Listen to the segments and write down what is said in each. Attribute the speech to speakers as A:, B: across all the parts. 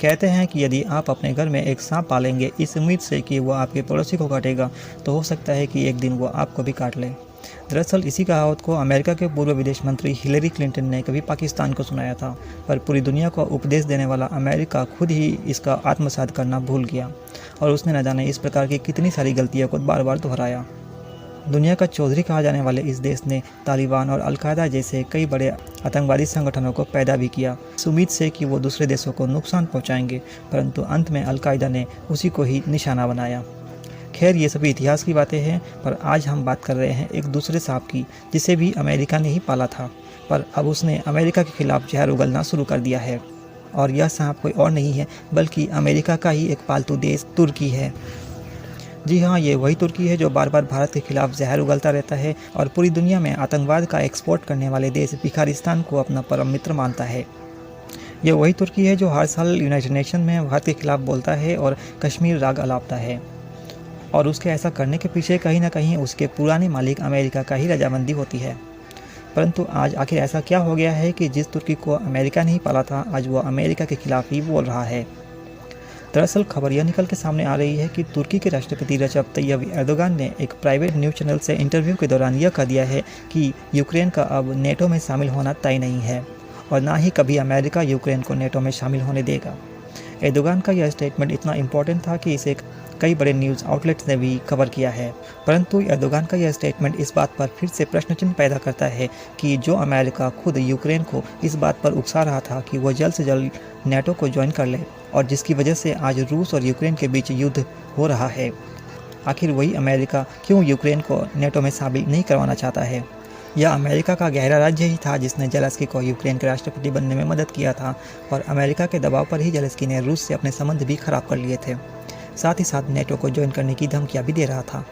A: कहते हैं कि यदि आप अपने घर में एक सांप पालेंगे इस उम्मीद से कि वो आपके पड़ोसी को काटेगा, तो हो सकता है कि एक दिन वो आपको भी काट ले। दरअसल इसी कहावत को अमेरिका के पूर्व विदेश मंत्री हिलेरी क्लिंटन ने कभी पाकिस्तान को सुनाया था, पर पूरी दुनिया को उपदेश देने वाला अमेरिका खुद ही इसका आत्मसात करना भूल गया और उसने न जाने इस प्रकार की कितनी सारी गलतियों को बार बार दोहराया। दुनिया का चौधरी कहा जाने वाले इस देश ने तालिबान और अलकायदा जैसे कई बड़े आतंकवादी संगठनों को पैदा भी किया, इस उम्मीद से कि वो दूसरे देशों को नुकसान पहुंचाएंगे, परंतु अंत में अलकायदा ने उसी को ही निशाना बनाया। खैर, ये सभी इतिहास की बातें हैं, पर आज हम बात कर रहे हैं एक दूसरे सांप की, जिसे भी अमेरिका ने ही पाला था, पर अब उसने अमेरिका के खिलाफ जहर उगलना शुरू कर दिया है। और यह सांप कोई और नहीं है बल्कि अमेरिका का ही एक पालतू देश तुर्की है। जी हाँ, ये वही तुर्की है जो बार बार भारत के खिलाफ जहर उगलता रहता है और पूरी दुनिया में आतंकवाद का एक्सपोर्ट करने वाले देश बिखारिस्तान को अपना परम मित्र मानता है। यह वही तुर्की है जो हर साल यूनाइटेड नेशन में भारत के खिलाफ बोलता है और कश्मीर राग अलापता है, और उसके ऐसा करने के पीछे कहीं ना कहीं उसके पुराने मालिक अमेरिका का ही रजामंदी होती है। परंतु आज आखिर ऐसा क्या हो गया है कि जिस तुर्की को अमेरिका ने ही पाला था, आज वो अमेरिका के खिलाफ ही बोल रहा है। दरअसल खबर यह निकल के सामने आ रही है कि तुर्की के राष्ट्रपति रजब तैयब एर्दोगान ने एक प्राइवेट न्यूज़ चैनल से इंटरव्यू के दौरान यह कह दिया है कि यूक्रेन का अब नेटो में शामिल होना तय नहीं है और ना ही कभी अमेरिका यूक्रेन को नेटो में शामिल होने देगा। एर्दोगान का यह स्टेटमेंट इतना इम्पोर्टेंट था कि इसे कई बड़े न्यूज़ आउटलेट्स ने भी कवर किया है, परंतु एर्दोगान का यह स्टेटमेंट इस बात पर फिर से प्रश्न चिन्ह पैदा करता है कि जो अमेरिका खुद यूक्रेन को इस बात पर उकसा रहा था कि वह जल्द से जल्द नेटो को ज्वाइन कर ले और जिसकी वजह से आज रूस और यूक्रेन के बीच युद्ध हो रहा है, आखिर वही अमेरिका क्यों यूक्रेन को नेटो में शामिल नहीं करवाना चाहता है? यह अमेरिका का गहरा राज्य ही था जिसने जेलेंस्की को यूक्रेन के राष्ट्रपति बनने में मदद किया था और अमेरिका के दबाव पर ही जेलेंस्की ने रूस से अपने संबंध भी खराब कर लिए थे। साथ ही साथ नेटो को ज्वाइन करने की धमकियां भी दे रहा था।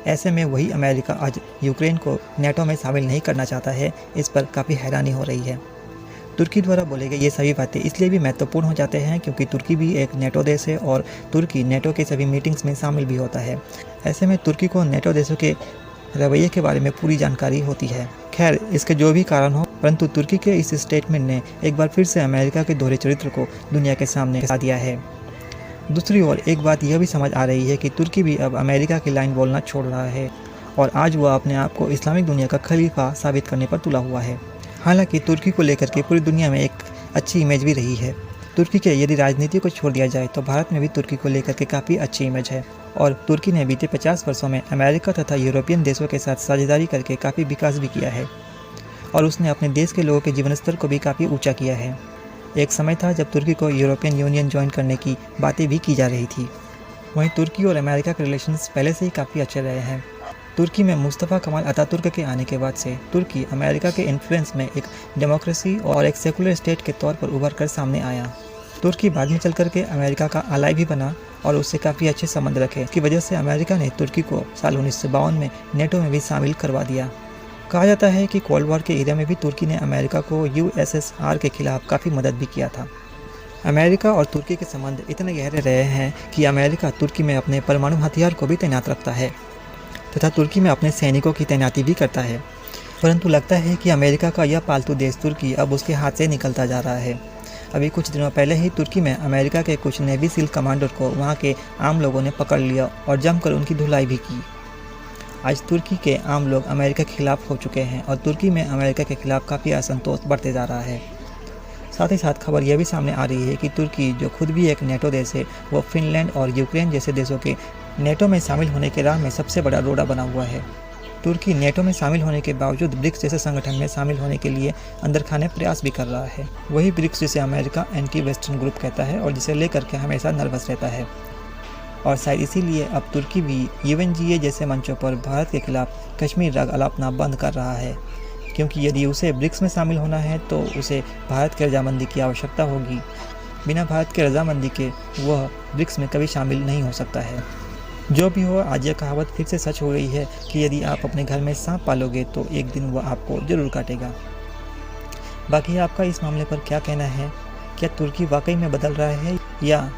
A: ऐसे में वही अमेरिका आज यूक्रेन को नेटो में शामिल नहीं करना चाहता है, इस पर काफ़ी हैरानी हो रही है। तुर्की द्वारा बोले गए ये सभी बातें इसलिए भी महत्वपूर्ण हो जाते हैं क्योंकि तुर्की भी एक नेटो देश है और तुर्की नेटो के सभी मीटिंग्स में शामिल भी होता है। ऐसे में तुर्की को नेटो देशों के रवैये के बारे में पूरी जानकारी होती है। खैर, इसके जो भी कारण हो, परंतु तुर्की के इस स्टेटमेंट ने एक बार फिर से अमेरिका के दोहरे चरित्र को दुनिया के सामने ला दिया है। दूसरी ओर एक बात यह भी समझ आ रही है कि तुर्की भी अब अमेरिका की लाइन बोलना छोड़ रहा है और आज वह अपने आप को इस्लामिक दुनिया का खलीफा साबित करने पर तुला हुआ है। हालांकि तुर्की को लेकर के पूरी दुनिया में एक अच्छी इमेज भी रही है। तुर्की के यदि राजनीति को छोड़ दिया जाए तो भारत में भी तुर्की को लेकर के काफ़ी अच्छी इमेज है और तुर्की ने बीते 50 वर्षों में अमेरिका तथा यूरोपियन देशों के साथ साझेदारी करके काफ़ी विकास भी किया है और उसने अपने देश के लोगों के जीवन स्तर को भी काफ़ी ऊँचा किया है। एक समय था जब तुर्की को यूरोपियन यूनियन ज्वाइन करने की बातें भी की जा रही थी। वहीं तुर्की और अमेरिका के रिलेशंस पहले से ही काफ़ी अच्छे रहे हैं। तुर्की में मुस्तफ़ा कमाल अतातुर्क के आने के बाद से तुर्की अमेरिका के इन्फ्लुएंस में एक डेमोक्रेसी और एक सेकुलर स्टेट के तौर पर उभर कर सामने आया। तुर्की बाद में चल कर के अमेरिका का अलाई भी बना और उससे काफ़ी अच्छे संबंध रखे, की वजह से अमेरिका ने तुर्की को साल 1952 में नेटो में भी शामिल करवा दिया। कहा जाता है कि कोल्ड वॉर के एरिया में भी तुर्की ने अमेरिका को यूएसएसआर के खिलाफ काफ़ी मदद भी किया था। अमेरिका और तुर्की के संबंध इतने गहरे रहे हैं कि अमेरिका तुर्की में अपने परमाणु हथियार को भी तैनात रखता है तथा तुर्की में अपने सैनिकों की तैनाती भी करता है। परंतु लगता है कि अमेरिका का यह पालतू देश तुर्की अब उसके हाथ से निकलता जा रहा है। अभी कुछ दिनों पहले ही तुर्की में अमेरिका के कुछ नेवी सील कमांडर को वहाँ के आम लोगों ने पकड़ लिया और जमकर उनकी धुलाई भी की। आज तुर्की के आम लोग अमेरिका के खिलाफ हो चुके हैं और तुर्की में अमेरिका के खिलाफ काफ़ी असंतोष बढ़ते जा रहा है। साथ ही साथ खबर यह भी सामने आ रही है कि तुर्की, जो खुद भी एक नेटो देश है, वो फिनलैंड और यूक्रेन जैसे देशों के नेटो में शामिल होने के राह में सबसे बड़ा रोड़ा बना हुआ है। तुर्की नेटो में शामिल होने के बावजूद ब्रिक्स जैसे संगठन में शामिल होने के लिए अंदरखाने प्रयास भी कर रहा है। वही ब्रिक्स जिसे अमेरिका एंटी वेस्टर्न ग्रुप कहता है और जिसे लेकर के हमेशा नर्वस रहता है और शायद इसीलिए अब तुर्की भी यूएनजीए जैसे मंचों पर भारत के खिलाफ कश्मीर राग अलापना बंद कर रहा है, क्योंकि यदि उसे ब्रिक्स में शामिल होना है तो उसे भारत की रजामंदी की आवश्यकता होगी। बिना भारत की रजामंदी के वह ब्रिक्स में कभी शामिल नहीं हो सकता है। जो भी हो, आज यह कहावत फिर से सच हो गई है कि यदि आप अपने घर में सांप पालोगे तो एक दिन वह आपको जरूर काटेगा। बाकी आपका इस मामले पर क्या कहना है? क्या तुर्की वाकई में बदल रहा है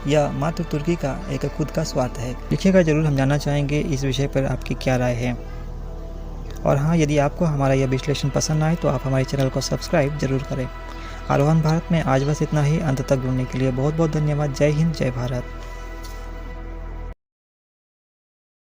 A: या मात्र तुर्की का एक खुद का स्वार्थ है? लिखिएगा जरूर, हम जानना चाहेंगे इस विषय पर आपकी क्या राय है। और हाँ, यदि आपको हमारा यह विश्लेषण पसंद आए तो आप हमारे चैनल को सब्सक्राइब जरूर करें। आरोहण भारत में आज बस इतना ही। अंत तक जुड़ने के लिए बहुत बहुत धन्यवाद। जय हिंद, जय भारत।